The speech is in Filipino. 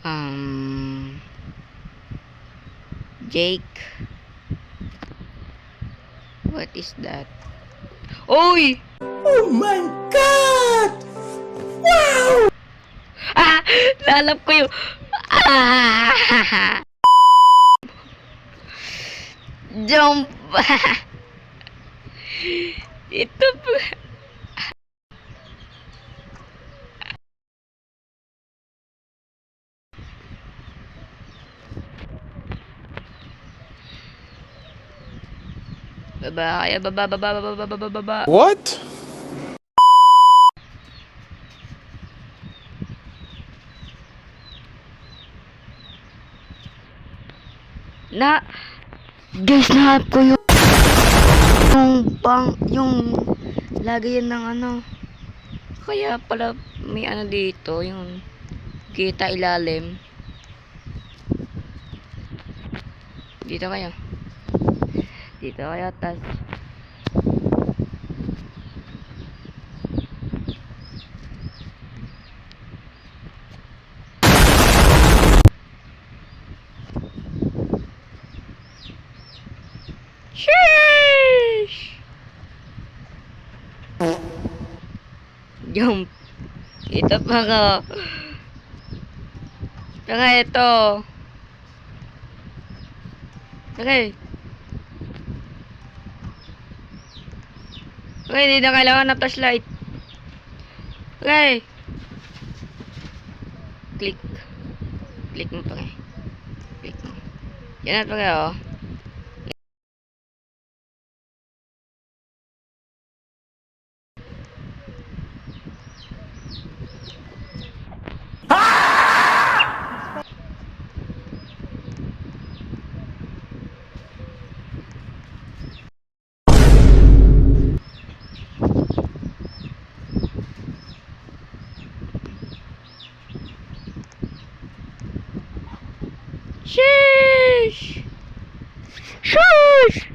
Um, Jake. What is that? Oy! Oh my God! Wow! Ah! Lalap ko yung... Ah! Jump! Ito po. Baba, kaya baba. What? Guys, nahanap ko yung yung lagayan ng ano. Kaya pala may ano dito, yung kita ilalim. Dito kayo. Dito kayo, tas. Sheesh! Jump. Ito pa ko. Saka ito. Okay. Okay, hindi na kailangan ng flashlight. Okay. Click. Click mo pa nga. Click mo. Yan na pa nga, oh. Sheesh! Sheesh!